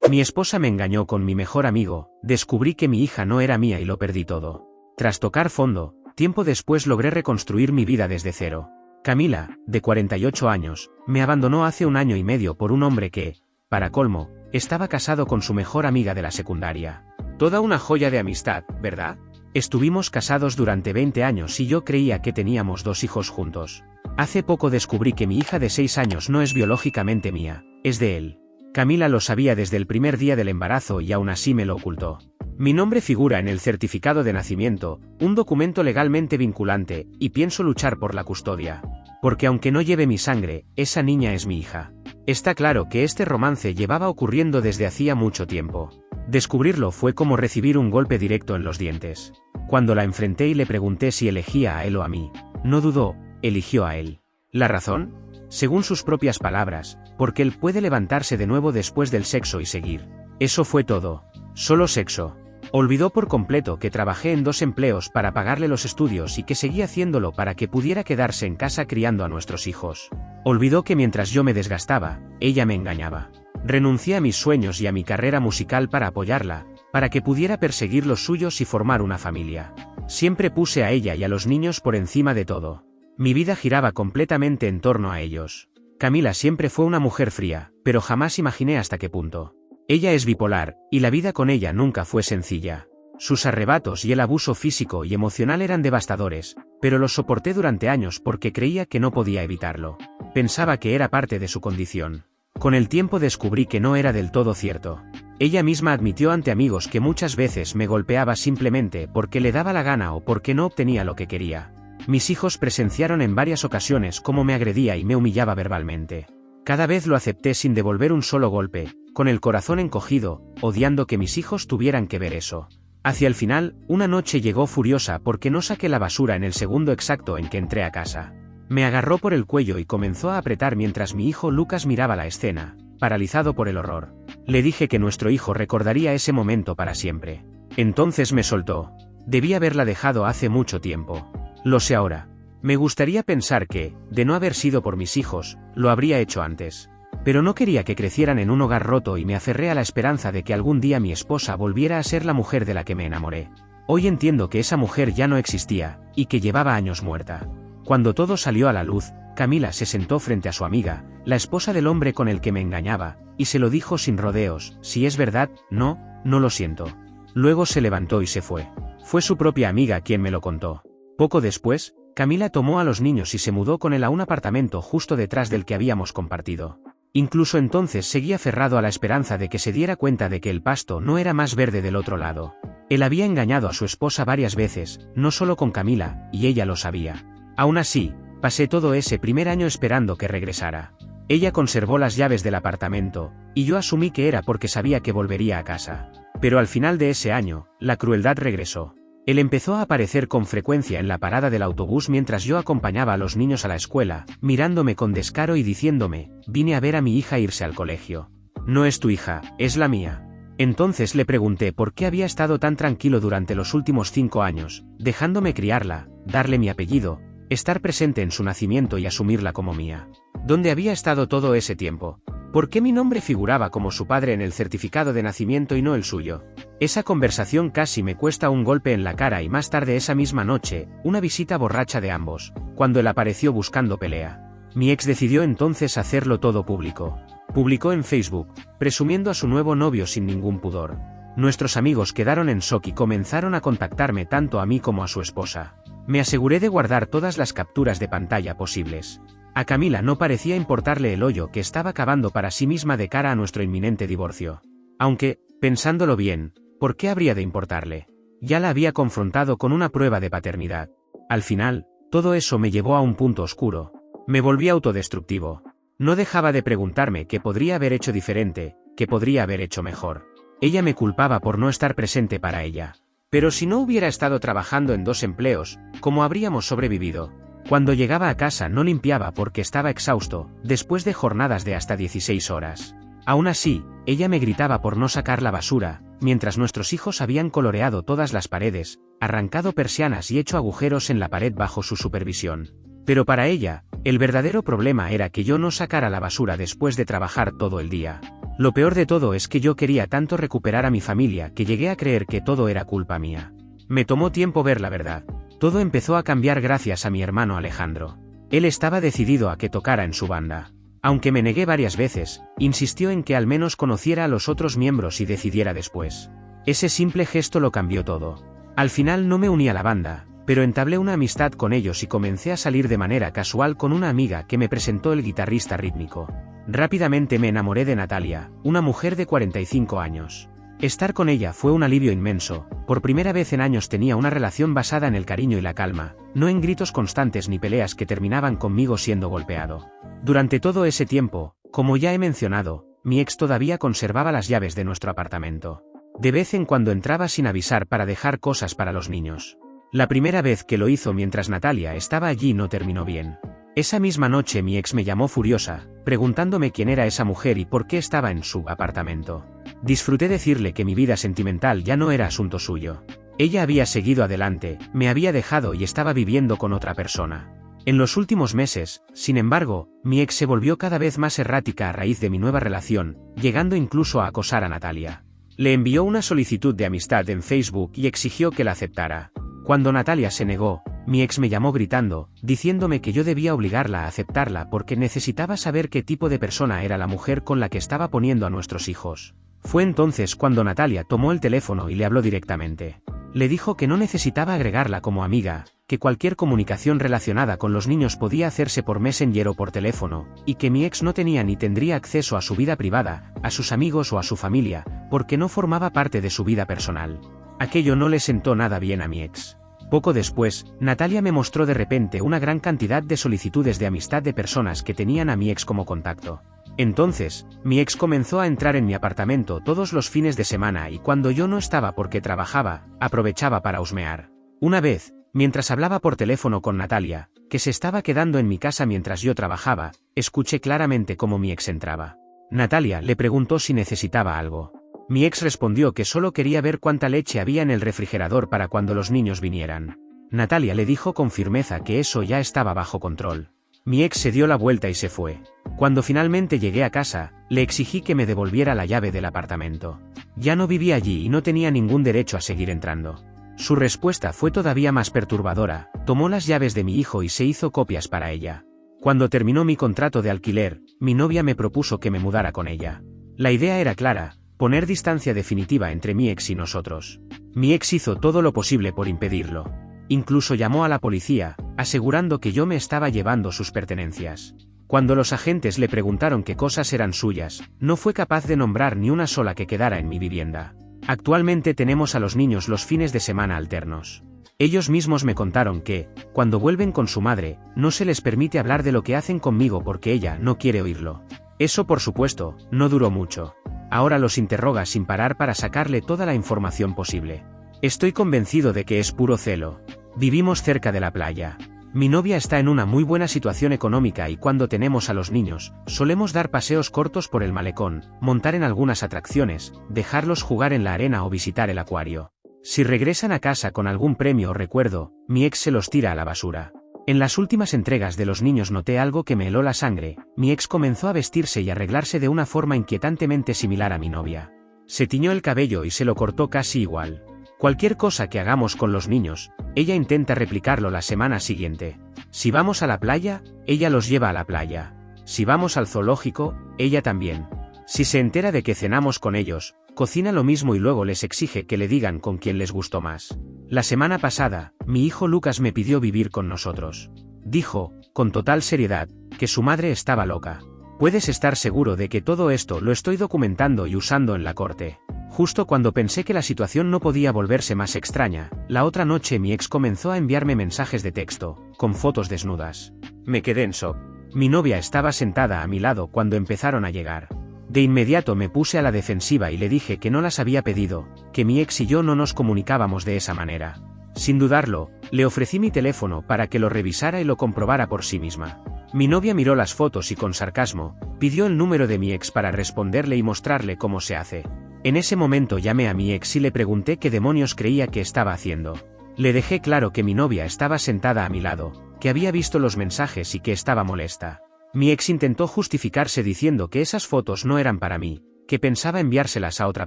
Mi esposa me engañó con mi mejor amigo, descubrí que mi hija no era mía y lo perdí todo. Tras tocar fondo, tiempo después logré reconstruir mi vida desde cero. Camila, de 48 años, me abandonó hace 1 año y medio por un hombre que, para colmo, estaba casado con su mejor amiga de la secundaria. Toda una joya de amistad, ¿verdad? Estuvimos casados durante 20 años y yo creía que teníamos 2 hijos juntos. Hace poco descubrí que mi hija de 6 años no es biológicamente mía, es de él. Camila lo sabía desde el primer día del embarazo y aún así me lo ocultó. Mi nombre figura en el certificado de nacimiento, un documento legalmente vinculante, y pienso luchar por la custodia. Porque aunque no lleve mi sangre, esa niña es mi hija. Está claro que este romance llevaba ocurriendo desde hacía mucho tiempo. Descubrirlo fue como recibir un golpe directo en los dientes. Cuando la enfrenté y le pregunté si elegía a él o a mí, no dudó, eligió a él. ¿La razón? Según sus propias palabras, porque él puede levantarse de nuevo después del sexo y seguir. Eso fue todo. Solo sexo. Olvidó por completo que trabajé en 2 empleos para pagarle los estudios y que seguía haciéndolo para que pudiera quedarse en casa criando a nuestros hijos. Olvidó que mientras yo me desgastaba, ella me engañaba. Renuncié a mis sueños y a mi carrera musical para apoyarla, para que pudiera perseguir los suyos y formar una familia. Siempre puse a ella y a los niños por encima de todo. Mi vida giraba completamente en torno a ellos. Camila siempre fue una mujer fría, pero jamás imaginé hasta qué punto. Ella es bipolar, y la vida con ella nunca fue sencilla. Sus arrebatos y el abuso físico y emocional eran devastadores, pero los soporté durante años porque creía que no podía evitarlo. Pensaba que era parte de su condición. Con el tiempo descubrí que no era del todo cierto. Ella misma admitió ante amigos que muchas veces me golpeaba simplemente porque le daba la gana o porque no obtenía lo que quería. Mis hijos presenciaron en varias ocasiones cómo me agredía y me humillaba verbalmente. Cada vez lo acepté sin devolver un solo golpe, con el corazón encogido, odiando que mis hijos tuvieran que ver eso. Hacia el final, una noche llegó furiosa porque no saqué la basura en el segundo exacto en que entré a casa. Me agarró por el cuello y comenzó a apretar mientras mi hijo Lucas miraba la escena, paralizado por el horror. Le dije que nuestro hijo recordaría ese momento para siempre. Entonces me soltó. Debí haberla dejado hace mucho tiempo. Lo sé ahora. Me gustaría pensar que, de no haber sido por mis hijos, lo habría hecho antes. Pero no quería que crecieran en un hogar roto y me aferré a la esperanza de que algún día mi esposa volviera a ser la mujer de la que me enamoré. Hoy entiendo que esa mujer ya no existía, y que llevaba años muerta. Cuando todo salió a la luz, Camila se sentó frente a su amiga, la esposa del hombre con el que me engañaba, y se lo dijo sin rodeos: si es verdad, no lo siento. Luego se levantó y se fue. Fue su propia amiga quien me lo contó. Poco después, Camila tomó a los niños y se mudó con él a un apartamento justo detrás del que habíamos compartido. Incluso entonces seguía aferrado a la esperanza de que se diera cuenta de que el pasto no era más verde del otro lado. Él había engañado a su esposa varias veces, no solo con Camila, y ella lo sabía. Aún así, pasé todo ese primer año esperando que regresara. Ella conservó las llaves del apartamento, y yo asumí que era porque sabía que volvería a casa. Pero al final de ese año, la crueldad regresó. Él empezó a aparecer con frecuencia en la parada del autobús mientras yo acompañaba a los niños a la escuela, mirándome con descaro y diciéndome: vine a ver a mi hija irse al colegio. No es tu hija, es la mía. Entonces le pregunté por qué había estado tan tranquilo durante los últimos 5 años, dejándome criarla, darle mi apellido, estar presente en su nacimiento y asumirla como mía. ¿Dónde había estado todo ese tiempo? ¿Por qué mi nombre figuraba como su padre en el certificado de nacimiento y no el suyo? Esa conversación casi me cuesta un golpe en la cara y más tarde esa misma noche, una visita borracha de ambos, cuando él apareció buscando pelea. Mi ex decidió entonces hacerlo todo público. Publicó en Facebook, presumiendo a su nuevo novio sin ningún pudor. Nuestros amigos quedaron en shock y comenzaron a contactarme tanto a mí como a su esposa. Me aseguré de guardar todas las capturas de pantalla posibles. A Camila no parecía importarle el hoyo que estaba cavando para sí misma de cara a nuestro inminente divorcio. Aunque, pensándolo bien, ¿por qué habría de importarle? Ya la había confrontado con una prueba de paternidad. Al final, todo eso me llevó a un punto oscuro. Me volví autodestructivo. No dejaba de preguntarme qué podría haber hecho diferente, qué podría haber hecho mejor. Ella me culpaba por no estar presente para ella. Pero si no hubiera estado trabajando en 2 empleos, ¿cómo habríamos sobrevivido? Cuando llegaba a casa no limpiaba porque estaba exhausto, después de jornadas de hasta 16 horas. Aún así, ella me gritaba por no sacar la basura, mientras nuestros hijos habían coloreado todas las paredes, arrancado persianas y hecho agujeros en la pared bajo su supervisión. Pero para ella, el verdadero problema era que yo no sacara la basura después de trabajar todo el día. Lo peor de todo es que yo quería tanto recuperar a mi familia que llegué a creer que todo era culpa mía. Me tomó tiempo ver la verdad. Todo empezó a cambiar gracias a mi hermano Alejandro. Él estaba decidido a que tocara en su banda. Aunque me negué varias veces, insistió en que al menos conociera a los otros miembros y decidiera después. Ese simple gesto lo cambió todo. Al final no me uní a la banda, pero entablé una amistad con ellos y comencé a salir de manera casual con una amiga que me presentó el guitarrista rítmico. Rápidamente me enamoré de Natalia, una mujer de 45 años. Estar con ella fue un alivio inmenso. Por primera vez en años tenía una relación basada en el cariño y la calma, no en gritos constantes ni peleas que terminaban conmigo siendo golpeado. Durante todo ese tiempo, como ya he mencionado, mi ex todavía conservaba las llaves de nuestro apartamento. De vez en cuando entraba sin avisar para dejar cosas para los niños. La primera vez que lo hizo mientras Natalia estaba allí no terminó bien. Esa misma noche mi ex me llamó furiosa, preguntándome quién era esa mujer y por qué estaba en su apartamento. Disfruté decirle que mi vida sentimental ya no era asunto suyo. Ella había seguido adelante, me había dejado y estaba viviendo con otra persona. En los últimos meses, sin embargo, mi ex se volvió cada vez más errática a raíz de mi nueva relación, llegando incluso a acosar a Natalia. Le envió una solicitud de amistad en Facebook y exigió que la aceptara. Cuando Natalia se negó, mi ex me llamó gritando, diciéndome que yo debía obligarla a aceptarla porque necesitaba saber qué tipo de persona era la mujer con la que estaba poniendo a nuestros hijos. Fue entonces cuando Natalia tomó el teléfono y le habló directamente. Le dijo que no necesitaba agregarla como amiga, que cualquier comunicación relacionada con los niños podía hacerse por Messenger o por teléfono, y que mi ex no tenía ni tendría acceso a su vida privada, a sus amigos o a su familia, porque no formaba parte de su vida personal. Aquello no le sentó nada bien a mi ex. Poco después, Natalia me mostró de repente una gran cantidad de solicitudes de amistad de personas que tenían a mi ex como contacto. Entonces, mi ex comenzó a entrar en mi apartamento todos los fines de semana y cuando yo no estaba porque trabajaba, aprovechaba para husmear. Una vez, mientras hablaba por teléfono con Natalia, que se estaba quedando en mi casa mientras yo trabajaba, escuché claramente cómo mi ex entraba. Natalia le preguntó si necesitaba algo. Mi ex respondió que solo quería ver cuánta leche había en el refrigerador para cuando los niños vinieran. Natalia le dijo con firmeza que eso ya estaba bajo control. Mi ex se dio la vuelta y se fue. Cuando finalmente llegué a casa, le exigí que me devolviera la llave del apartamento. Ya no vivía allí y no tenía ningún derecho a seguir entrando. Su respuesta fue todavía más perturbadora, tomó las llaves de mi hijo y se hizo copias para ella. Cuando terminó mi contrato de alquiler, mi novia me propuso que me mudara con ella. La idea era clara: poner distancia definitiva entre mi ex y nosotros. Mi ex hizo todo lo posible por impedirlo. Incluso llamó a la policía, asegurando que yo me estaba llevando sus pertenencias. Cuando los agentes le preguntaron qué cosas eran suyas, no fue capaz de nombrar ni una sola que quedara en mi vivienda. Actualmente tenemos a los niños los fines de semana alternos. Ellos mismos me contaron que, cuando vuelven con su madre, no se les permite hablar de lo que hacen conmigo porque ella no quiere oírlo. Eso por supuesto, no duró mucho. Ahora los interroga sin parar para sacarle toda la información posible. Estoy convencido de que es puro celo. Vivimos cerca de la playa. Mi novia está en una muy buena situación económica y cuando tenemos a los niños, solemos dar paseos cortos por el malecón, montar en algunas atracciones, dejarlos jugar en la arena o visitar el acuario. Si regresan a casa con algún premio o recuerdo, mi ex se los tira a la basura. En las últimas entregas de los niños noté algo que me heló la sangre. Mi ex comenzó a vestirse y arreglarse de una forma inquietantemente similar a mi novia. Se tiñó el cabello y se lo cortó casi igual. Cualquier cosa que hagamos con los niños, ella intenta replicarlo la semana siguiente. Si vamos a la playa, ella los lleva a la playa. Si vamos al zoológico, ella también. Si se entera de que cenamos con ellos, cocina lo mismo y luego les exige que le digan con quién les gustó más. La semana pasada, mi hijo Lucas me pidió vivir con nosotros. Dijo, con total seriedad, que su madre estaba loca. Puedes estar seguro de que todo esto lo estoy documentando y usando en la corte. Justo cuando pensé que la situación no podía volverse más extraña, la otra noche mi ex comenzó a enviarme mensajes de texto, con fotos desnudas. Me quedé en shock. Mi novia estaba sentada a mi lado cuando empezaron a llegar. De inmediato me puse a la defensiva y le dije que no las había pedido, que mi ex y yo no nos comunicábamos de esa manera. Sin dudarlo, le ofrecí mi teléfono para que lo revisara y lo comprobara por sí misma. Mi novia miró las fotos y con sarcasmo, pidió el número de mi ex para responderle y mostrarle cómo se hace. En ese momento llamé a mi ex y le pregunté qué demonios creía que estaba haciendo. Le dejé claro que mi novia estaba sentada a mi lado, que había visto los mensajes y que estaba molesta. Mi ex intentó justificarse diciendo que esas fotos no eran para mí, que pensaba enviárselas a otra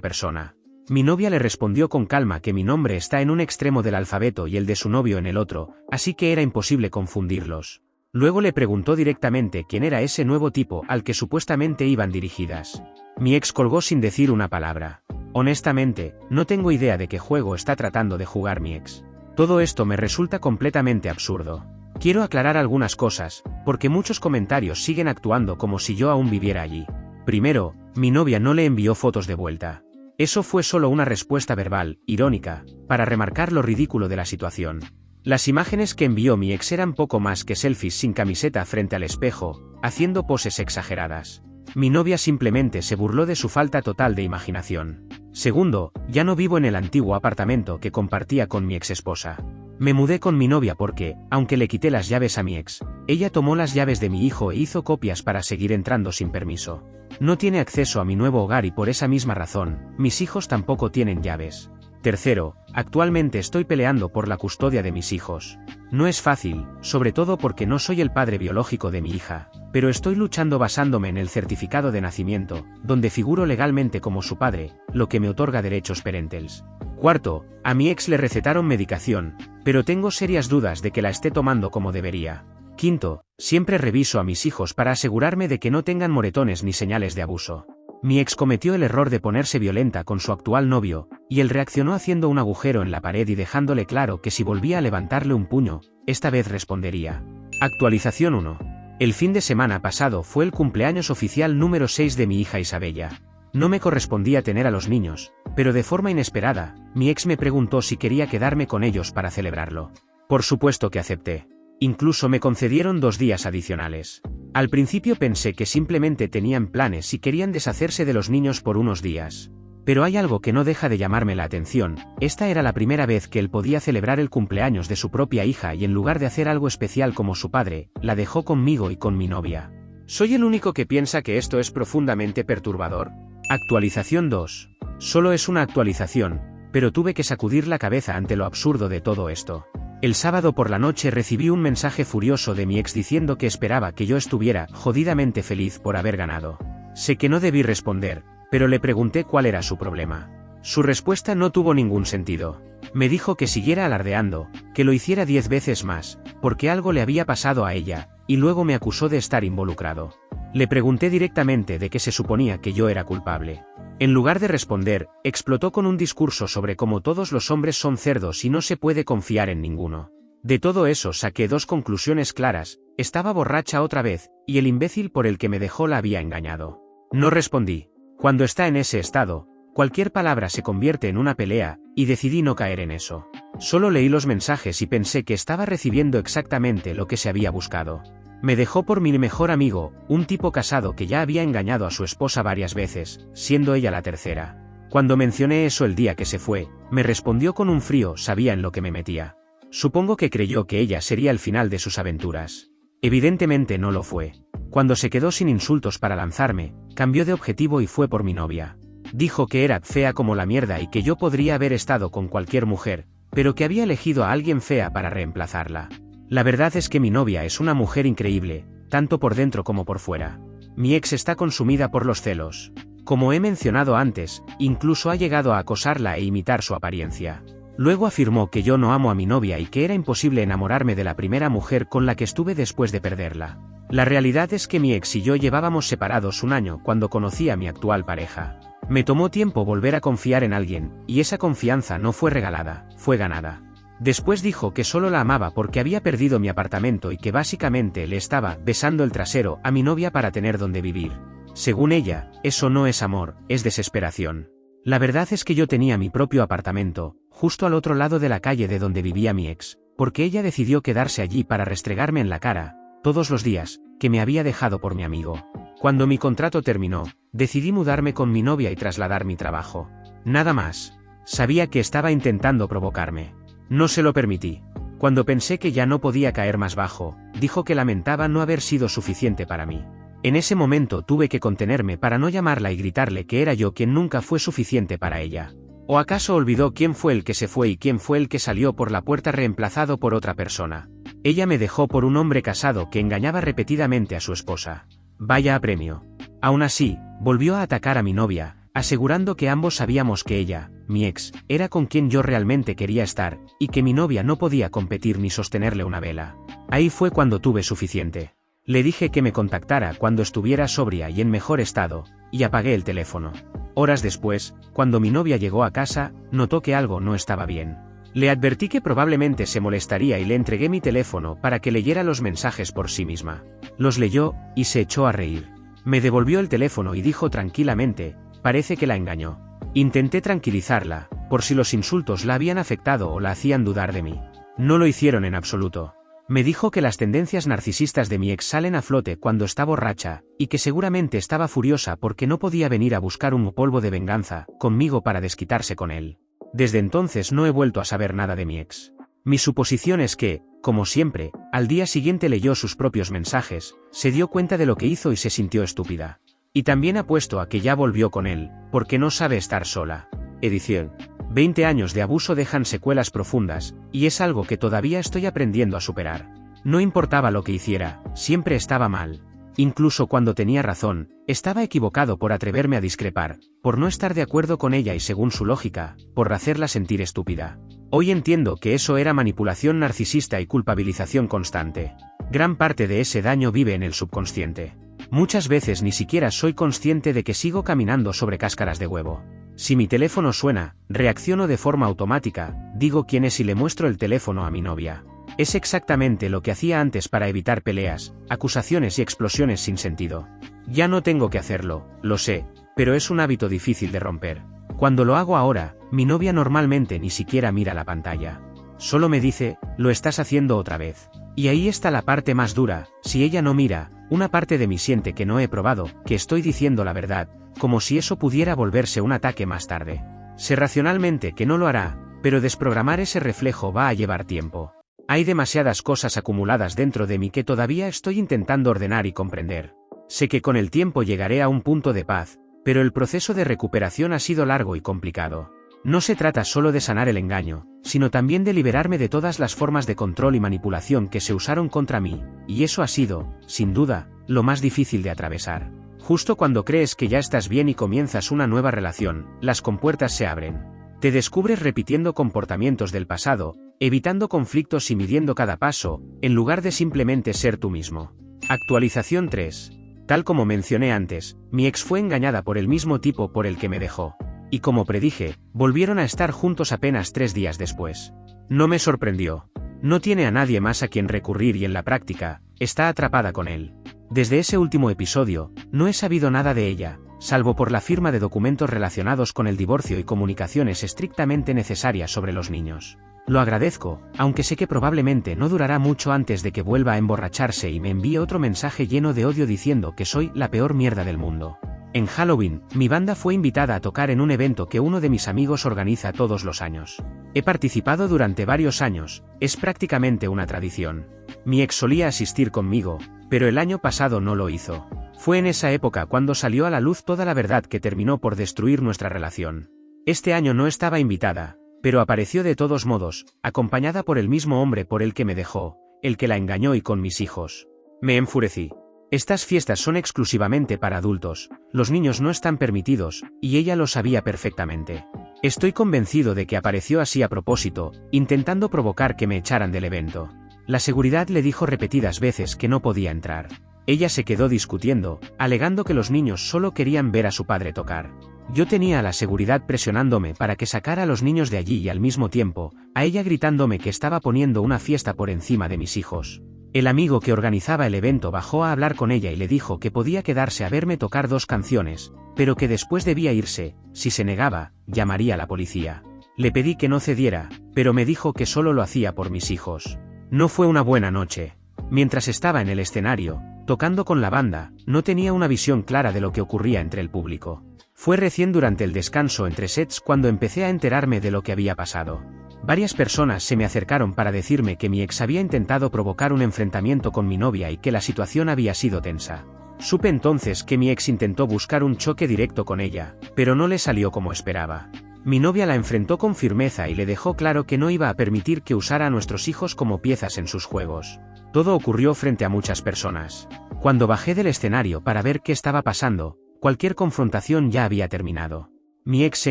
persona. Mi novia le respondió con calma que mi nombre está en un extremo del alfabeto y el de su novio en el otro, así que era imposible confundirlos. Luego le preguntó directamente quién era ese nuevo tipo al que supuestamente iban dirigidas. Mi ex colgó sin decir una palabra. Honestamente, no tengo idea de qué juego está tratando de jugar mi ex. Todo esto me resulta completamente absurdo. Quiero aclarar algunas cosas, porque muchos comentarios siguen actuando como si yo aún viviera allí. Primero, mi novia no le envió fotos de vuelta. Eso fue solo una respuesta verbal, irónica, para remarcar lo ridículo de la situación. Las imágenes que envió mi ex eran poco más que selfies sin camiseta frente al espejo, haciendo poses exageradas. Mi novia simplemente se burló de su falta total de imaginación. Segundo, ya no vivo en el antiguo apartamento que compartía con mi ex esposa. Me mudé con mi novia porque, aunque le quité las llaves a mi ex, ella tomó las llaves de mi hijo e hizo copias para seguir entrando sin permiso. No tiene acceso a mi nuevo hogar y por esa misma razón, mis hijos tampoco tienen llaves. Tercero, actualmente estoy peleando por la custodia de mis hijos. No es fácil, sobre todo porque no soy el padre biológico de mi hija, pero estoy luchando basándome en el certificado de nacimiento, donde figuro legalmente como su padre, lo que me otorga derechos parentales. Cuarto, a mi ex le recetaron medicación, pero tengo serias dudas de que la esté tomando como debería. Quinto, siempre reviso a mis hijos para asegurarme de que no tengan moretones ni señales de abuso. Mi ex cometió el error de ponerse violenta con su actual novio, y él reaccionó haciendo un agujero en la pared y dejándole claro que si volvía a levantarle un puño, esta vez respondería. Actualización 1. El fin de semana pasado fue el cumpleaños oficial número 6 de mi hija Isabella. No me correspondía tener a los niños, pero de forma inesperada, mi ex me preguntó si quería quedarme con ellos para celebrarlo. Por supuesto que acepté. Incluso me concedieron 2 días adicionales. Al principio pensé que simplemente tenían planes y querían deshacerse de los niños por unos días. Pero hay algo que no deja de llamarme la atención, esta era la primera vez que él podía celebrar el cumpleaños de su propia hija y en lugar de hacer algo especial como su padre, la dejó conmigo y con mi novia. ¿Soy el único que piensa que esto es profundamente perturbador? Actualización 2. Solo es una actualización, pero tuve que sacudir la cabeza ante lo absurdo de todo esto. El sábado por la noche recibí un mensaje furioso de mi ex diciendo que esperaba que yo estuviera jodidamente feliz por haber ganado. Sé que no debí responder, pero le pregunté cuál era su problema. Su respuesta no tuvo ningún sentido. Me dijo que siguiera alardeando, que lo hiciera 10 veces más, porque algo le había pasado a ella, y luego me acusó de estar involucrado. Le pregunté directamente de qué se suponía que yo era culpable. En lugar de responder, explotó con un discurso sobre cómo todos los hombres son cerdos y no se puede confiar en ninguno. De todo eso saqué 2 conclusiones claras, estaba borracha otra vez, y el imbécil por el que me dejó la había engañado. No respondí. Cuando está en ese estado, cualquier palabra se convierte en una pelea, y decidí no caer en eso. Solo leí los mensajes y pensé que estaba recibiendo exactamente lo que se había buscado. Me dejó por mi mejor amigo, un tipo casado que ya había engañado a su esposa varias veces, siendo ella la tercera. Cuando mencioné eso el día que se fue, me respondió con un frío, sabía en lo que me metía. Supongo que creyó que ella sería el final de sus aventuras. Evidentemente no lo fue. Cuando se quedó sin insultos para lanzarme, cambió de objetivo y fue por mi novia. Dijo que era fea como la mierda y que yo podría haber estado con cualquier mujer, pero que había elegido a alguien fea para reemplazarla. La verdad es que mi novia es una mujer increíble, tanto por dentro como por fuera. Mi ex está consumida por los celos. Como he mencionado antes, incluso ha llegado a acosarla e imitar su apariencia. Luego afirmó que yo no amo a mi novia y que era imposible enamorarme de la primera mujer con la que estuve después de perderla. La realidad es que mi ex y yo llevábamos separados 1 año cuando conocí a mi actual pareja. Me tomó tiempo volver a confiar en alguien, y esa confianza no fue regalada, fue ganada. Después dijo que solo la amaba porque había perdido mi apartamento y que básicamente le estaba besando el trasero a mi novia para tener donde vivir. Según ella, eso no es amor, es desesperación. La verdad es que yo tenía mi propio apartamento, justo al otro lado de la calle de donde vivía mi ex, porque ella decidió quedarse allí para restregarme en la cara, todos los días, que me había dejado por mi amigo. Cuando mi contrato terminó, decidí mudarme con mi novia y trasladar mi trabajo. Nada más. Sabía que estaba intentando provocarme. No se lo permití. Cuando pensé que ya no podía caer más bajo, dijo que lamentaba no haber sido suficiente para mí. En ese momento tuve que contenerme para no llamarla y gritarle que era yo quien nunca fue suficiente para ella. ¿O acaso olvidó quién fue el que se fue y quién fue el que salió por la puerta reemplazado por otra persona? Ella me dejó por un hombre casado que engañaba repetidamente a su esposa. Vaya apremio. Aún así, volvió a atacar a mi novia, asegurando que ambos sabíamos que ella, mi ex, era con quien yo realmente quería estar, y que mi novia no podía competir ni sostenerle una vela. Ahí fue cuando tuve suficiente. Le dije que me contactara cuando estuviera sobria y en mejor estado, y apagué el teléfono. Horas después, cuando mi novia llegó a casa, notó que algo no estaba bien. Le advertí que probablemente se molestaría y le entregué mi teléfono para que leyera los mensajes por sí misma. Los leyó, y se echó a reír. Me devolvió el teléfono y dijo tranquilamente, parece que la engañó. Intenté tranquilizarla, por si los insultos la habían afectado o la hacían dudar de mí. No lo hicieron en absoluto. Me dijo que las tendencias narcisistas de mi ex salen a flote cuando está borracha, y que seguramente estaba furiosa porque no podía venir a buscar un polvo de venganza conmigo para desquitarse con él. Desde entonces no he vuelto a saber nada de mi ex. Mi suposición es que, como siempre, al día siguiente leyó sus propios mensajes, se dio cuenta de lo que hizo y se sintió estúpida. Y también apuesto a que ya volvió con él, porque no sabe estar sola. Edición. 20 años de abuso dejan secuelas profundas, y es algo que todavía estoy aprendiendo a superar. No importaba lo que hiciera, siempre estaba mal. Incluso cuando tenía razón, estaba equivocado por atreverme a discrepar, por no estar de acuerdo con ella y según su lógica, por hacerla sentir estúpida. Hoy entiendo que eso era manipulación narcisista y culpabilización constante. Gran parte de ese daño vive en el subconsciente. Muchas veces ni siquiera soy consciente de que sigo caminando sobre cáscaras de huevo. Si mi teléfono suena, reacciono de forma automática, digo quién es y le muestro el teléfono a mi novia. Es exactamente lo que hacía antes para evitar peleas, acusaciones y explosiones sin sentido. Ya no tengo que hacerlo, lo sé, pero es un hábito difícil de romper. Cuando lo hago ahora, mi novia normalmente ni siquiera mira la pantalla. Solo me dice, lo estás haciendo otra vez. Y ahí está la parte más dura, si ella no mira, una parte de mí siente que no he probado, que estoy diciendo la verdad, como si eso pudiera volverse un ataque más tarde. Sé racionalmente que no lo hará, pero desprogramar ese reflejo va a llevar tiempo. Hay demasiadas cosas acumuladas dentro de mí que todavía estoy intentando ordenar y comprender. Sé que con el tiempo llegaré a un punto de paz, pero el proceso de recuperación ha sido largo y complicado. No se trata solo de sanar el engaño, sino también de liberarme de todas las formas de control y manipulación que se usaron contra mí, y eso ha sido, sin duda, lo más difícil de atravesar. Justo cuando crees que ya estás bien y comienzas una nueva relación, las compuertas se abren. Te descubres repitiendo comportamientos del pasado, evitando conflictos y midiendo cada paso, en lugar de simplemente ser tú mismo. Actualización 3. Tal como mencioné antes, mi ex fue engañada por el mismo tipo por el que me dejó. Y como predije, volvieron a estar juntos apenas 3 días después. No me sorprendió. No tiene a nadie más a quien recurrir y en la práctica, está atrapada con él. Desde ese último episodio, no he sabido nada de ella, salvo por la firma de documentos relacionados con el divorcio y comunicaciones estrictamente necesarias sobre los niños. Lo agradezco, aunque sé que probablemente no durará mucho antes de que vuelva a emborracharse y me envíe otro mensaje lleno de odio diciendo que soy la peor mierda del mundo. En Halloween, mi banda fue invitada a tocar en un evento que uno de mis amigos organiza todos los años. He participado durante varios años, es prácticamente una tradición. Mi ex solía asistir conmigo, pero el año pasado no lo hizo. Fue en esa época cuando salió a la luz toda la verdad que terminó por destruir nuestra relación. Este año no estaba invitada, pero apareció de todos modos, acompañada por el mismo hombre por el que me dejó, el que la engañó y con mis hijos. Me enfurecí. Estas fiestas son exclusivamente para adultos, los niños no están permitidos, y ella lo sabía perfectamente. Estoy convencido de que apareció así a propósito, intentando provocar que me echaran del evento. La seguridad le dijo repetidas veces que no podía entrar. Ella se quedó discutiendo, alegando que los niños solo querían ver a su padre tocar. Yo tenía a la seguridad presionándome para que sacara a los niños de allí y al mismo tiempo, a ella gritándome que estaba poniendo una fiesta por encima de mis hijos. El amigo que organizaba el evento bajó a hablar con ella y le dijo que podía quedarse a verme tocar 2 canciones, pero que después debía irse, si se negaba, llamaría a la policía. Le pedí que no cediera, pero me dijo que solo lo hacía por mis hijos. No fue una buena noche. Mientras estaba en el escenario, tocando con la banda, no tenía una visión clara de lo que ocurría entre el público. Fue recién durante el descanso entre sets cuando empecé a enterarme de lo que había pasado. Varias personas se me acercaron para decirme que mi ex había intentado provocar un enfrentamiento con mi novia y que la situación había sido tensa. Supe entonces que mi ex intentó buscar un choque directo con ella, pero no le salió como esperaba. Mi novia la enfrentó con firmeza y le dejó claro que no iba a permitir que usara a nuestros hijos como piezas en sus juegos. Todo ocurrió frente a muchas personas. Cuando bajé del escenario para ver qué estaba pasando, cualquier confrontación ya había terminado. Mi ex se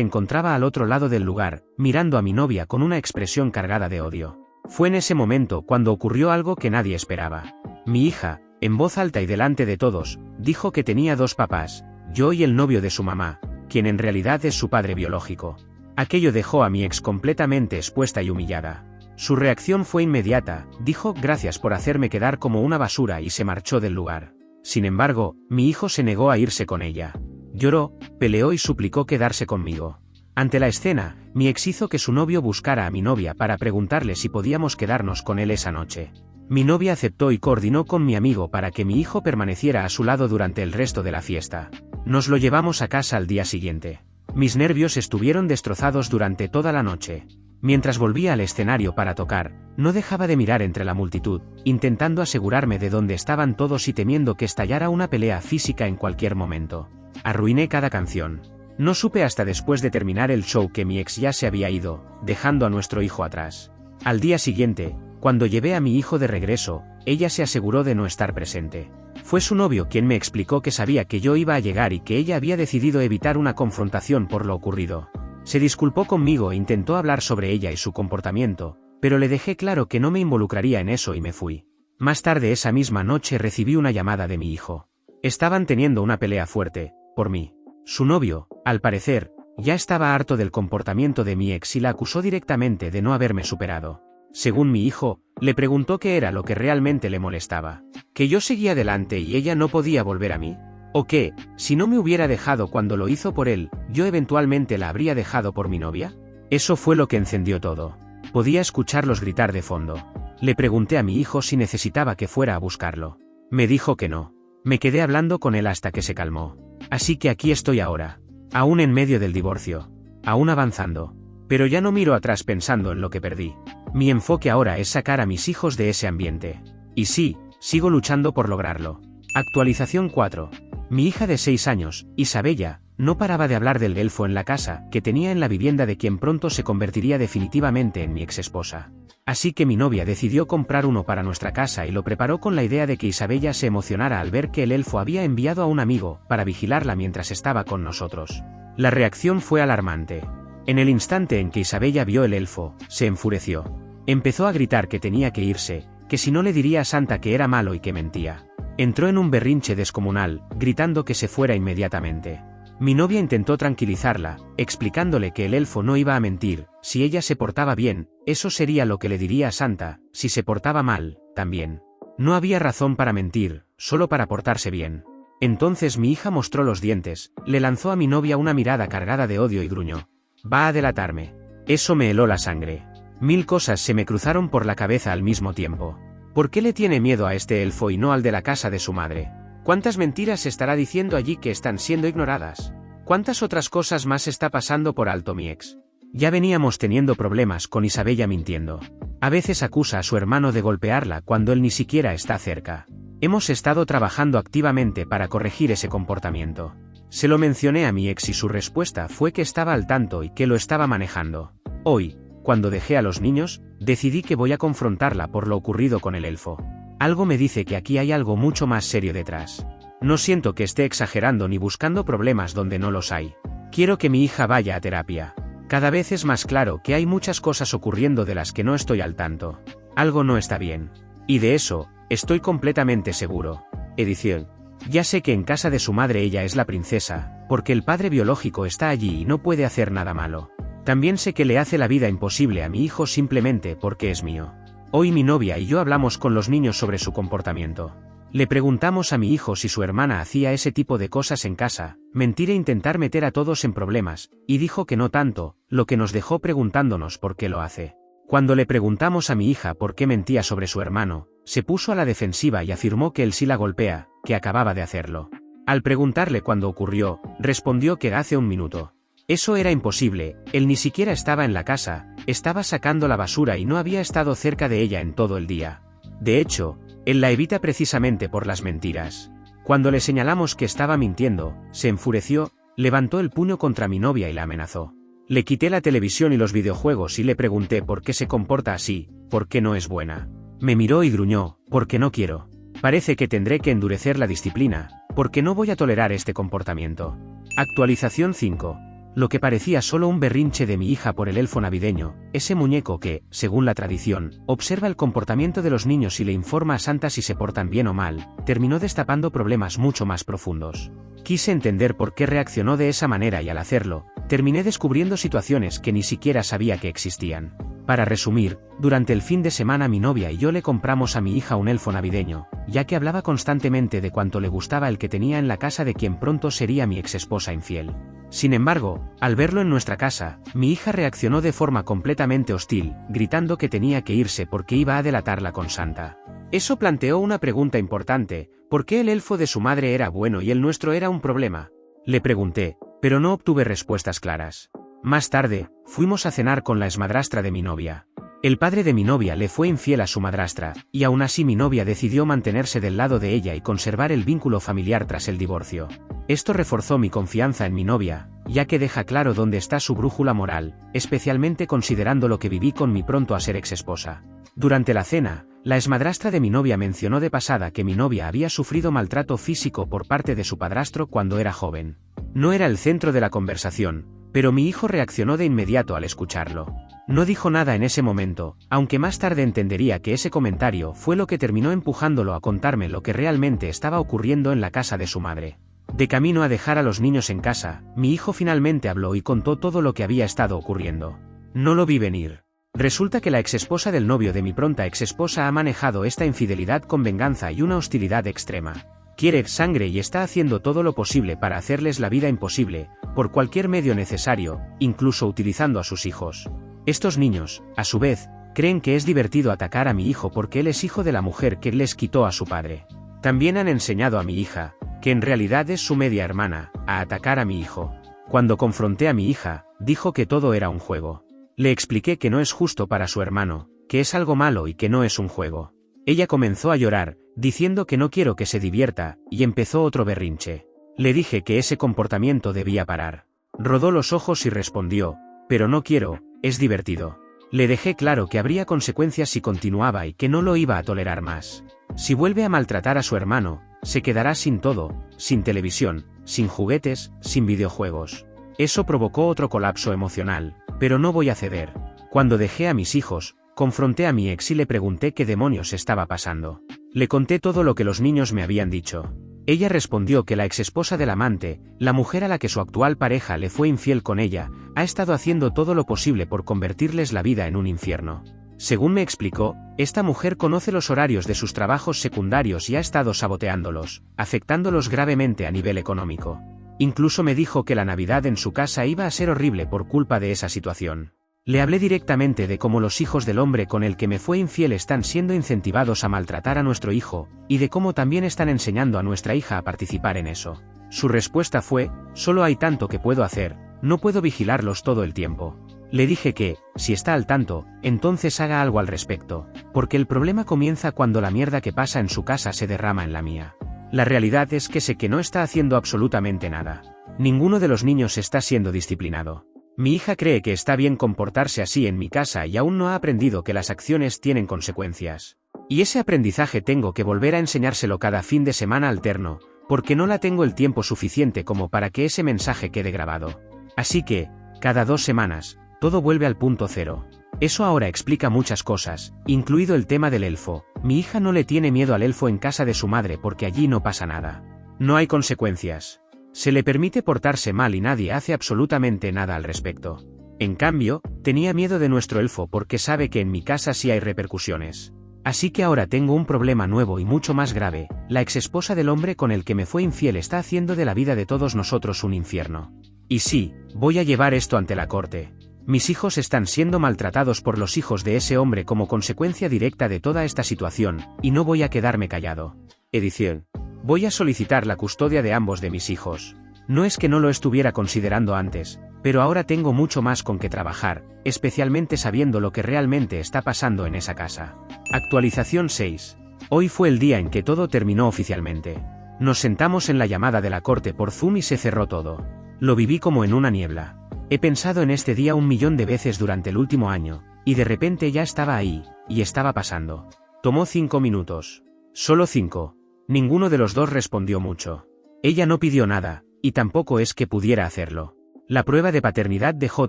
encontraba al otro lado del lugar, mirando a mi novia con una expresión cargada de odio. Fue en ese momento cuando ocurrió algo que nadie esperaba. Mi hija, en voz alta y delante de todos, dijo que tenía dos papás, yo y el novio de su mamá, quien en realidad es su padre biológico. Aquello dejó a mi ex completamente expuesta y humillada. Su reacción fue inmediata, dijo gracias por hacerme quedar como una basura y se marchó del lugar. Sin embargo, mi hijo se negó a irse con ella. Lloró, peleó y suplicó quedarse conmigo. Ante la escena, mi ex hizo que su novio buscara a mi novia para preguntarle si podíamos quedarnos con él esa noche. Mi novia aceptó y coordinó con mi amigo para que mi hijo permaneciera a su lado durante el resto de la fiesta. Nos lo llevamos a casa al día siguiente. Mis nervios estuvieron destrozados durante toda la noche. Mientras volvía al escenario para tocar, no dejaba de mirar entre la multitud, intentando asegurarme de dónde estaban todos y temiendo que estallara una pelea física en cualquier momento. Arruiné cada canción. No supe hasta después de terminar el show que mi ex ya se había ido, dejando a nuestro hijo atrás. Al día siguiente, cuando llevé a mi hijo de regreso, ella se aseguró de no estar presente. Fue su novio quien me explicó que sabía que yo iba a llegar y que ella había decidido evitar una confrontación por lo ocurrido. Se disculpó conmigo e intentó hablar sobre ella y su comportamiento, pero le dejé claro que no me involucraría en eso y me fui. Más tarde esa misma noche recibí una llamada de mi hijo. Estaban teniendo una pelea fuerte, por mí. Su novio, al parecer, ya estaba harto del comportamiento de mi ex y la acusó directamente de no haberme superado. Según mi hijo, le preguntó qué era lo que realmente le molestaba. ¿Que yo seguía adelante y ella no podía volver a mí? ¿O que, si no me hubiera dejado cuando lo hizo por él, yo eventualmente la habría dejado por mi novia? Eso fue lo que encendió todo. Podía escucharlos gritar de fondo. Le pregunté a mi hijo si necesitaba que fuera a buscarlo. Me dijo que no. Me quedé hablando con él hasta que se calmó. Así que aquí estoy ahora. Aún en medio del divorcio. Aún avanzando. Pero ya no miro atrás pensando en lo que perdí. Mi enfoque ahora es sacar a mis hijos de ese ambiente. Y sí, sigo luchando por lograrlo. Actualización 4. Mi hija de 6 años, Isabella, no paraba de hablar del elfo en la casa que tenía en la vivienda de quien pronto se convertiría definitivamente en mi exesposa. Así que mi novia decidió comprar uno para nuestra casa y lo preparó con la idea de que Isabella se emocionara al ver que el elfo había enviado a un amigo para vigilarla mientras estaba con nosotros. La reacción fue alarmante. En el instante en que Isabella vio el elfo, se enfureció. Empezó a gritar que tenía que irse, que si no le diría a Santa que era malo y que mentía. Entró en un berrinche descomunal, gritando que se fuera inmediatamente. Mi novia intentó tranquilizarla, explicándole que el elfo no iba a mentir, si ella se portaba bien, eso sería lo que le diría a Santa, si se portaba mal, también. No había razón para mentir, solo para portarse bien. Entonces mi hija mostró los dientes, le lanzó a mi novia una mirada cargada de odio y gruñó. Va a delatarme. Eso me heló la sangre. 1000 cosas se me cruzaron por la cabeza al mismo tiempo. ¿Por qué le tiene miedo a este elfo y no al de la casa de su madre? ¿Cuántas mentiras estará diciendo allí que están siendo ignoradas? ¿Cuántas otras cosas más está pasando por alto mi ex? Ya veníamos teniendo problemas con Isabella mintiendo. A veces acusa a su hermano de golpearla cuando él ni siquiera está cerca. Hemos estado trabajando activamente para corregir ese comportamiento. Se lo mencioné a mi ex y su respuesta fue que estaba al tanto y que lo estaba manejando. Hoy, cuando dejé a los niños, decidí que voy a confrontarla por lo ocurrido con el elfo. Algo me dice que aquí hay algo mucho más serio detrás. No siento que esté exagerando ni buscando problemas donde no los hay. Quiero que mi hija vaya a terapia. Cada vez es más claro que hay muchas cosas ocurriendo de las que no estoy al tanto. Algo no está bien. Y de eso, estoy completamente seguro. Edición. Ya sé que en casa de su madre ella es la princesa, porque el padre biológico está allí y no puede hacer nada malo. También sé que le hace la vida imposible a mi hijo simplemente porque es mío. Hoy mi novia y yo hablamos con los niños sobre su comportamiento. Le preguntamos a mi hijo si su hermana hacía ese tipo de cosas en casa, mentir e intentar meter a todos en problemas, y dijo que no tanto, lo que nos dejó preguntándonos por qué lo hace. Cuando le preguntamos a mi hija por qué mentía sobre su hermano, se puso a la defensiva y afirmó que él sí la golpea, que acababa de hacerlo. Al preguntarle cuándo ocurrió, respondió que hace un minuto. Eso era imposible, él ni siquiera estaba en la casa, estaba sacando la basura y no había estado cerca de ella en todo el día. De hecho, él la evita precisamente por las mentiras. Cuando le señalamos que estaba mintiendo, se enfureció, levantó el puño contra mi novia y la amenazó. Le quité la televisión y los videojuegos y le pregunté por qué se comporta así, por qué no es buena. Me miró y gruñó, porque no quiero. Parece que tendré que endurecer la disciplina, porque no voy a tolerar este comportamiento. Actualización 5. Lo que parecía solo un berrinche de mi hija por el elfo navideño, ese muñeco que, según la tradición, observa el comportamiento de los niños y le informa a Santa si se portan bien o mal, terminó destapando problemas mucho más profundos. Quise entender por qué reaccionó de esa manera y al hacerlo, terminé descubriendo situaciones que ni siquiera sabía que existían. Para resumir, durante el fin de semana mi novia y yo le compramos a mi hija un elfo navideño, ya que hablaba constantemente de cuánto le gustaba el que tenía en la casa de quien pronto sería mi exesposa infiel. Sin embargo, al verlo en nuestra casa, mi hija reaccionó de forma completamente hostil, gritando que tenía que irse porque iba a delatarla con Santa. Eso planteó una pregunta importante: ¿por qué el elfo de su madre era bueno y el nuestro era un problema? Le pregunté, pero no obtuve respuestas claras. Más tarde, fuimos a cenar con la exmadrastra de mi novia. El padre de mi novia le fue infiel a su madrastra, y aún así mi novia decidió mantenerse del lado de ella y conservar el vínculo familiar tras el divorcio. Esto reforzó mi confianza en mi novia, ya que deja claro dónde está su brújula moral, especialmente considerando lo que viví con mi pronto a ser exesposa. Durante la cena, la exmadrastra de mi novia mencionó de pasada que mi novia había sufrido maltrato físico por parte de su padrastro cuando era joven. No era el centro de la conversación, pero mi hijo reaccionó de inmediato al escucharlo. No dijo nada en ese momento, aunque más tarde entendería que ese comentario fue lo que terminó empujándolo a contarme lo que realmente estaba ocurriendo en la casa de su madre. De camino a dejar a los niños en casa, mi hijo finalmente habló y contó todo lo que había estado ocurriendo. No lo vi venir. Resulta que la exesposa del novio de mi pronta exesposa ha manejado esta infidelidad con venganza y una hostilidad extrema. Quiere sangre y está haciendo todo lo posible para hacerles la vida imposible, por cualquier medio necesario, incluso utilizando a sus hijos. Estos niños, a su vez, creen que es divertido atacar a mi hijo porque él es hijo de la mujer que les quitó a su padre. También han enseñado a mi hija, que en realidad es su media hermana, a atacar a mi hijo. Cuando confronté a mi hija, dijo que todo era un juego. Le expliqué que no es justo para su hermano, que es algo malo y que no es un juego. Ella comenzó a llorar, diciendo que no quiero que se divierta, y empezó otro berrinche. Le dije que ese comportamiento debía parar. Rodó los ojos y respondió, pero no quiero, es divertido. Le dejé claro que habría consecuencias si continuaba y que no lo iba a tolerar más. Si vuelve a maltratar a su hermano, se quedará sin todo, sin televisión, sin juguetes, sin videojuegos. Eso provocó otro colapso emocional, pero no voy a ceder. Cuando dejé a mis hijos, confronté a mi ex y le pregunté qué demonios estaba pasando. Le conté todo lo que los niños me habían dicho. Ella respondió que la exesposa del amante, la mujer a la que su actual pareja le fue infiel con ella, ha estado haciendo todo lo posible por convertirles la vida en un infierno. Según me explicó, esta mujer conoce los horarios de sus trabajos secundarios y ha estado saboteándolos, afectándolos gravemente a nivel económico. Incluso me dijo que la Navidad en su casa iba a ser horrible por culpa de esa situación. Le hablé directamente de cómo los hijos del hombre con el que me fue infiel están siendo incentivados a maltratar a nuestro hijo, y de cómo también están enseñando a nuestra hija a participar en eso. Su respuesta fue, solo hay tanto que puedo hacer, no puedo vigilarlos todo el tiempo. Le dije que, si está al tanto, entonces haga algo al respecto, porque el problema comienza cuando la mierda que pasa en su casa se derrama en la mía. La realidad es que sé que no está haciendo absolutamente nada. Ninguno de los niños está siendo disciplinado. Mi hija cree que está bien comportarse así en mi casa y aún no ha aprendido que las acciones tienen consecuencias. Y ese aprendizaje tengo que volver a enseñárselo cada fin de semana alterno, porque no la tengo el tiempo suficiente como para que ese mensaje quede grabado. Así que, cada 2 semanas, todo vuelve al punto cero. Eso ahora explica muchas cosas, incluido el tema del elfo. Mi hija no le tiene miedo al elfo en casa de su madre porque allí no pasa nada. No hay consecuencias. Se le permite portarse mal y nadie hace absolutamente nada al respecto. En cambio, tenía miedo de nuestro elfo porque sabe que en mi casa sí hay repercusiones. Así que ahora tengo un problema nuevo y mucho más grave: la exesposa del hombre con el que me fue infiel está haciendo de la vida de todos nosotros un infierno. Y sí, voy a llevar esto ante la corte. Mis hijos están siendo maltratados por los hijos de ese hombre como consecuencia directa de toda esta situación, y no voy a quedarme callado. Edición. Voy a solicitar la custodia de ambos de mis hijos. No es que no lo estuviera considerando antes, pero ahora tengo mucho más con que trabajar, especialmente sabiendo lo que realmente está pasando en esa casa. Actualización 6. Hoy fue el día en que todo terminó oficialmente. Nos sentamos en la llamada de la corte por Zoom y se cerró todo. Lo viví como en una niebla. He pensado en este día 1.000.000 de veces durante el último año, y de repente ya estaba ahí, y estaba pasando. Tomó 5 minutos. Solo 5. Ninguno de los dos respondió mucho. Ella no pidió nada, y tampoco es que pudiera hacerlo. La prueba de paternidad dejó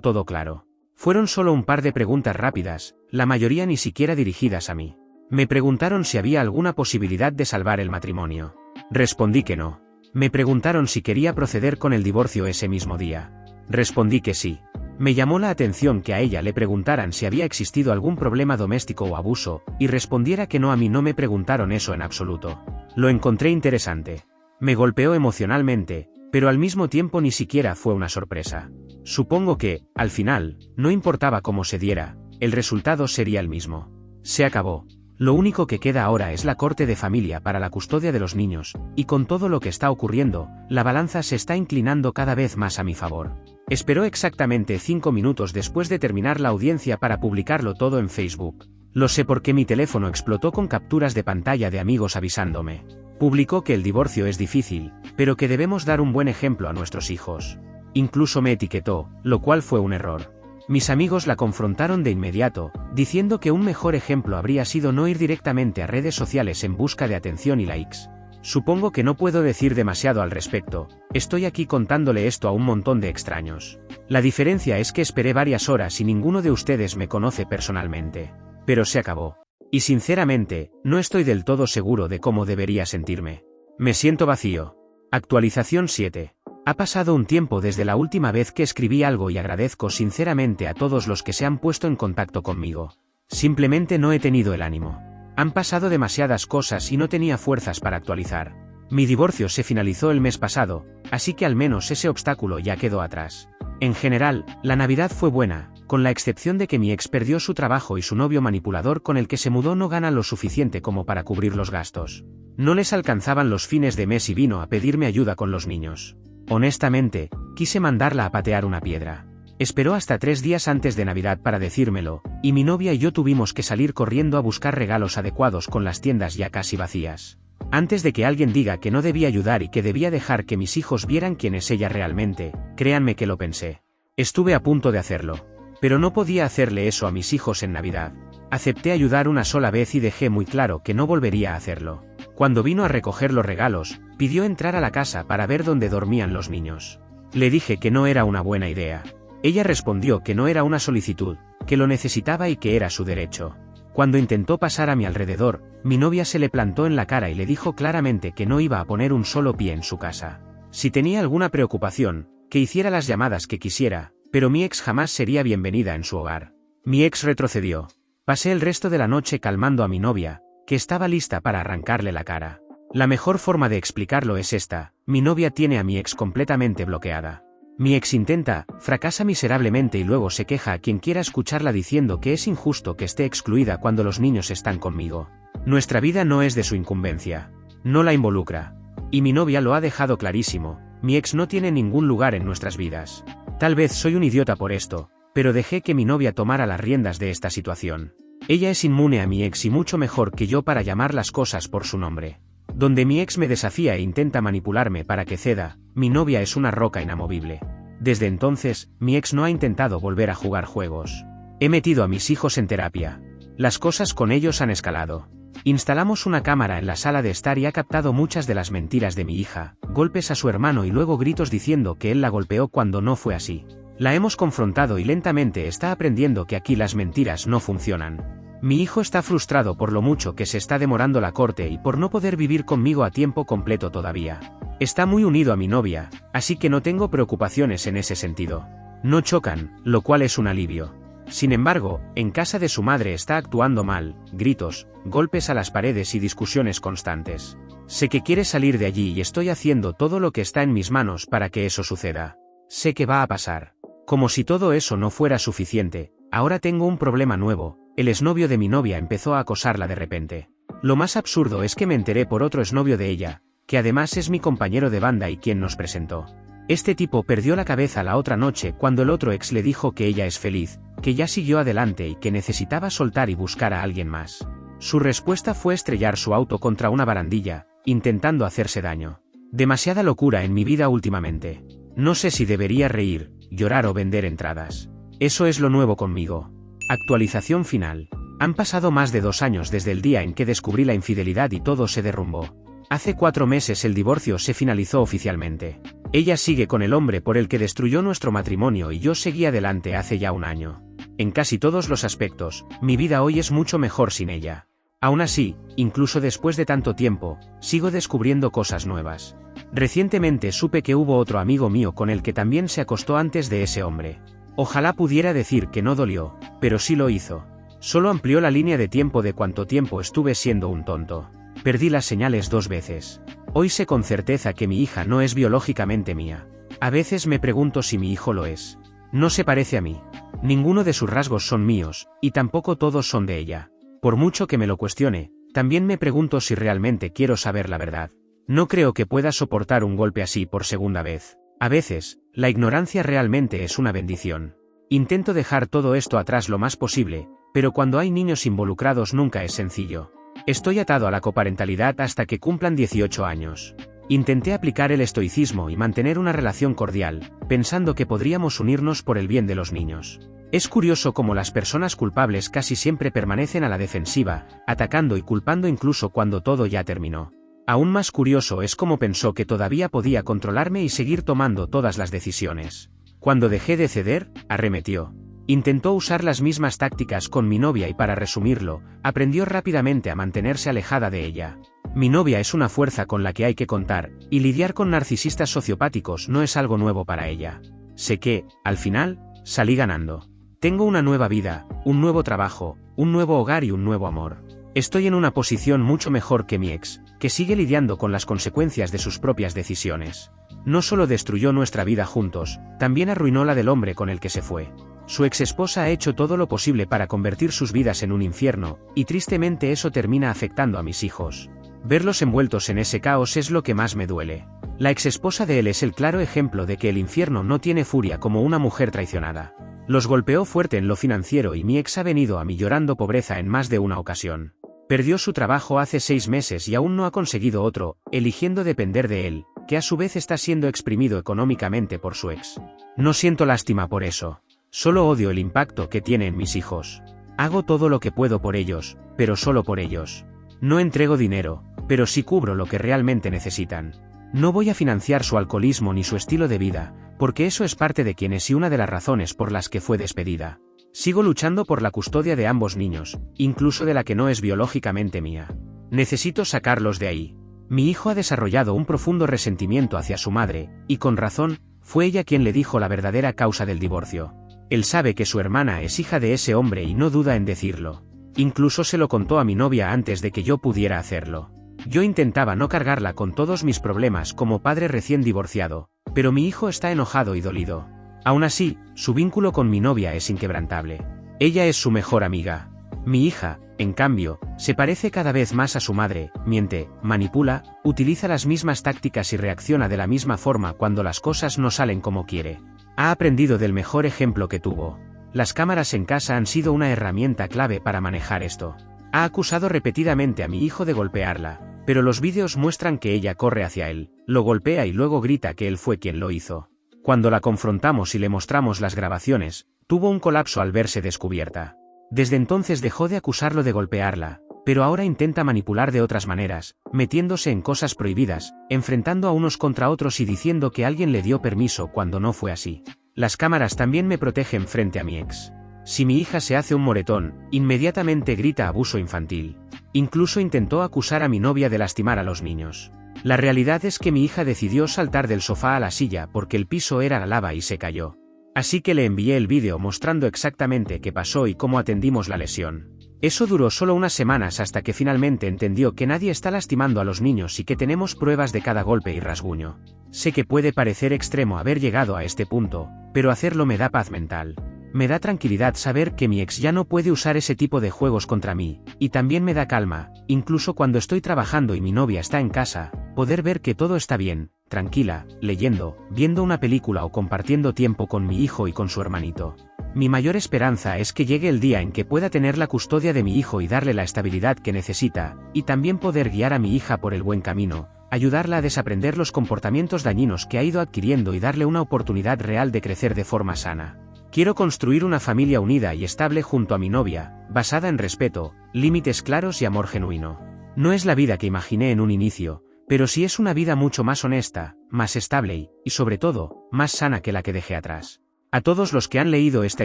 todo claro. Fueron solo un par de preguntas rápidas, la mayoría ni siquiera dirigidas a mí. Me preguntaron si había alguna posibilidad de salvar el matrimonio. Respondí que no. Me preguntaron si quería proceder con el divorcio ese mismo día. Respondí que sí. Me llamó la atención que a ella le preguntaran si había existido algún problema doméstico o abuso, y respondiera que no. A mí no me preguntaron eso en absoluto. Lo encontré interesante. Me golpeó emocionalmente, pero al mismo tiempo ni siquiera fue una sorpresa. Supongo que, al final, no importaba cómo se diera, el resultado sería el mismo. Se acabó. Lo único que queda ahora es la corte de familia para la custodia de los niños, y con todo lo que está ocurriendo, la balanza se está inclinando cada vez más a mi favor. Esperó exactamente 5 minutos después de terminar la audiencia para publicarlo todo en Facebook. Lo sé porque mi teléfono explotó con capturas de pantalla de amigos avisándome. Publicó que el divorcio es difícil, pero que debemos dar un buen ejemplo a nuestros hijos. Incluso me etiquetó, lo cual fue un error. Mis amigos la confrontaron de inmediato, diciendo que un mejor ejemplo habría sido no ir directamente a redes sociales en busca de atención y likes. Supongo que no puedo decir demasiado al respecto, estoy aquí contándole esto a un montón de extraños. La diferencia es que esperé varias horas y ninguno de ustedes me conoce personalmente. Pero se acabó. Y sinceramente, no estoy del todo seguro de cómo debería sentirme. Me siento vacío. Actualización 7. Ha pasado un tiempo desde la última vez que escribí algo y agradezco sinceramente a todos los que se han puesto en contacto conmigo. Simplemente no he tenido el ánimo. Han pasado demasiadas cosas y no tenía fuerzas para actualizar. Mi divorcio se finalizó el mes pasado, así que al menos ese obstáculo ya quedó atrás. En general, la Navidad fue buena, con la excepción de que mi ex perdió su trabajo y su novio manipulador con el que se mudó no gana lo suficiente como para cubrir los gastos. No les alcanzaban los fines de mes y vino a pedirme ayuda con los niños. Honestamente, quise mandarla a patear una piedra. Esperó hasta 3 días antes de Navidad para decírmelo, y mi novia y yo tuvimos que salir corriendo a buscar regalos adecuados con las tiendas ya casi vacías. Antes de que alguien diga que no debía ayudar y que debía dejar que mis hijos vieran quién es ella realmente, créanme que lo pensé. Estuve a punto de hacerlo. Pero no podía hacerle eso a mis hijos en Navidad. Acepté ayudar una sola vez y dejé muy claro que no volvería a hacerlo. Cuando vino a recoger los regalos, pidió entrar a la casa para ver dónde dormían los niños. Le dije que no era una buena idea. Ella respondió que no era una solicitud, que lo necesitaba y que era su derecho. Cuando intentó pasar a mi alrededor, mi novia se le plantó en la cara y le dijo claramente que no iba a poner un solo pie en su casa. Si tenía alguna preocupación, que hiciera las llamadas que quisiera, pero mi ex jamás sería bienvenida en su hogar. Mi ex retrocedió. Pasé el resto de la noche calmando a mi novia, que estaba lista para arrancarle la cara. La mejor forma de explicarlo es esta: mi novia tiene a mi ex completamente bloqueada. Mi ex intenta, fracasa miserablemente y luego se queja a quien quiera escucharla diciendo que es injusto que esté excluida cuando los niños están conmigo. Nuestra vida no es de su incumbencia. No la involucra. Y mi novia lo ha dejado clarísimo: mi ex no tiene ningún lugar en nuestras vidas. Tal vez soy un idiota por esto, pero dejé que mi novia tomara las riendas de esta situación. Ella es inmune a mi ex y mucho mejor que yo para llamar las cosas por su nombre. Donde mi ex me desafía e intenta manipularme para que ceda, mi novia es una roca inamovible. Desde entonces, mi ex no ha intentado volver a jugar juegos. He metido a mis hijos en terapia. Las cosas con ellos han escalado. Instalamos una cámara en la sala de estar y ha captado muchas de las mentiras de mi hija, golpes a su hermano y luego gritos diciendo que él la golpeó cuando no fue así. La hemos confrontado y lentamente está aprendiendo que aquí las mentiras no funcionan. Mi hijo está frustrado por lo mucho que se está demorando la corte y por no poder vivir conmigo a tiempo completo todavía. Está muy unido a mi novia, así que no tengo preocupaciones en ese sentido. No chocan, lo cual es un alivio. Sin embargo, en casa de su madre está actuando mal, gritos, golpes a las paredes y discusiones constantes. Sé que quiere salir de allí y estoy haciendo todo lo que está en mis manos para que eso suceda. Sé que va a pasar. Como si todo eso no fuera suficiente, ahora tengo un problema nuevo. El exnovio de mi novia empezó a acosarla de repente. Lo más absurdo es que me enteré por otro exnovio de ella, que además es mi compañero de banda y quien nos presentó. Este tipo perdió la cabeza la otra noche cuando el otro ex le dijo que ella es feliz, que ya siguió adelante y que necesitaba soltar y buscar a alguien más. Su respuesta fue estrellar su auto contra una barandilla, intentando hacerse daño. Demasiada locura en mi vida últimamente. No sé si debería reír, llorar o vender entradas. Eso es lo nuevo conmigo. Actualización final. Han pasado más de 2 años desde el día en que descubrí la infidelidad y todo se derrumbó. Hace 4 meses el divorcio se finalizó oficialmente. Ella sigue con el hombre por el que destruyó nuestro matrimonio y yo seguí adelante hace ya 1 año. En casi todos los aspectos, mi vida hoy es mucho mejor sin ella. Aún así, incluso después de tanto tiempo, sigo descubriendo cosas nuevas. Recientemente supe que hubo otro amigo mío con el que también se acostó antes de ese hombre. Ojalá pudiera decir que no dolió, pero sí lo hizo. Solo amplió la línea de tiempo de cuánto tiempo estuve siendo un tonto. Perdí las señales 2 veces. Hoy sé con certeza que mi hija no es biológicamente mía. A veces me pregunto si mi hijo lo es. No se parece a mí. Ninguno de sus rasgos son míos, y tampoco todos son de ella. Por mucho que me lo cuestione, también me pregunto si realmente quiero saber la verdad. No creo que pueda soportar un golpe así por segunda vez. A veces, la ignorancia realmente es una bendición. Intento dejar todo esto atrás lo más posible, pero cuando hay niños involucrados nunca es sencillo. Estoy atado a la coparentalidad hasta que cumplan 18 años. Intenté aplicar el estoicismo y mantener una relación cordial, pensando que podríamos unirnos por el bien de los niños. Es curioso cómo las personas culpables casi siempre permanecen a la defensiva, atacando y culpando incluso cuando todo ya terminó. Aún más curioso es cómo pensó que todavía podía controlarme y seguir tomando todas las decisiones. Cuando dejé de ceder, arremetió. Intentó usar las mismas tácticas con mi novia y para resumirlo, aprendió rápidamente a mantenerse alejada de ella. Mi novia es una fuerza con la que hay que contar, y lidiar con narcisistas sociopáticos no es algo nuevo para ella. Sé que, al final, salí ganando. Tengo una nueva vida, un nuevo trabajo, un nuevo hogar y un nuevo amor. Estoy en una posición mucho mejor que mi ex, que sigue lidiando con las consecuencias de sus propias decisiones. No solo destruyó nuestra vida juntos, también arruinó la del hombre con el que se fue. Su exesposa ha hecho todo lo posible para convertir sus vidas en un infierno, y tristemente eso termina afectando a mis hijos. Verlos envueltos en ese caos es lo que más me duele. La exesposa de él es el claro ejemplo de que el infierno no tiene furia como una mujer traicionada. Los golpeó fuerte en lo financiero y mi ex ha venido a mí llorando pobreza en más de una ocasión. Perdió su trabajo hace 6 meses y aún no ha conseguido otro, eligiendo depender de él, que a su vez está siendo exprimido económicamente por su ex. No siento lástima por eso. Solo odio el impacto que tiene en mis hijos. Hago todo lo que puedo por ellos, pero solo por ellos. No entrego dinero, pero sí cubro lo que realmente necesitan. No voy a financiar su alcoholismo ni su estilo de vida, porque eso es parte de quien es y una de las razones por las que fue despedida. Sigo luchando por la custodia de ambos niños, incluso de la que no es biológicamente mía. Necesito sacarlos de ahí. Mi hijo ha desarrollado un profundo resentimiento hacia su madre, y con razón, fue ella quien le dijo la verdadera causa del divorcio. Él sabe que su hermana es hija de ese hombre y no duda en decirlo. Incluso se lo contó a mi novia antes de que yo pudiera hacerlo. Yo intentaba no cargarla con todos mis problemas como padre recién divorciado, pero mi hijo está enojado y dolido. Aún así, su vínculo con mi novia es inquebrantable. Ella es su mejor amiga. Mi hija, en cambio, se parece cada vez más a su madre, miente, manipula, utiliza las mismas tácticas y reacciona de la misma forma cuando las cosas no salen como quiere. Ha aprendido del mejor ejemplo que tuvo. Las cámaras en casa han sido una herramienta clave para manejar esto. Ha acusado repetidamente a mi hijo de golpearla, pero los vídeos muestran que ella corre hacia él, lo golpea y luego grita que él fue quien lo hizo. Cuando la confrontamos y le mostramos las grabaciones, tuvo un colapso al verse descubierta. Desde entonces dejó de acusarlo de golpearla, pero ahora intenta manipular de otras maneras, metiéndose en cosas prohibidas, enfrentando a unos contra otros y diciendo que alguien le dio permiso cuando no fue así. Las cámaras también me protegen frente a mi ex. Si mi hija se hace un moretón, inmediatamente grita abuso infantil. Incluso intentó acusar a mi novia de lastimar a los niños. La realidad es que mi hija decidió saltar del sofá a la silla porque el piso era la lava y se cayó. Así que le envié el vídeo mostrando exactamente qué pasó y cómo atendimos la lesión. Eso duró solo unas semanas hasta que finalmente entendió que nadie está lastimando a los niños y que tenemos pruebas de cada golpe y rasguño. Sé que puede parecer extremo haber llegado a este punto, pero hacerlo me da paz mental. Me da tranquilidad saber que mi ex ya no puede usar ese tipo de juegos contra mí, y también me da calma, incluso cuando estoy trabajando y mi novia está en casa, poder ver que todo está bien, tranquila, leyendo, viendo una película o compartiendo tiempo con mi hijo y con su hermanito. Mi mayor esperanza es que llegue el día en que pueda tener la custodia de mi hijo y darle la estabilidad que necesita, y también poder guiar a mi hija por el buen camino, ayudarla a desaprender los comportamientos dañinos que ha ido adquiriendo y darle una oportunidad real de crecer de forma sana. Quiero construir una familia unida y estable junto a mi novia, basada en respeto, límites claros y amor genuino. No es la vida que imaginé en un inicio, pero sí es una vida mucho más honesta, más estable y, sobre todo, más sana que la que dejé atrás. A todos los que han leído esta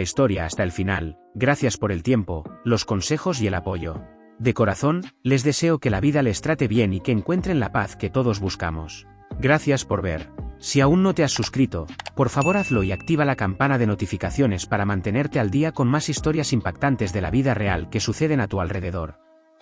historia hasta el final, gracias por el tiempo, los consejos y el apoyo. De corazón, les deseo que la vida les trate bien y que encuentren la paz que todos buscamos. Gracias por ver. Si aún no te has suscrito, por favor hazlo y activa la campana de notificaciones para mantenerte al día con más historias impactantes de la vida real que suceden a tu alrededor.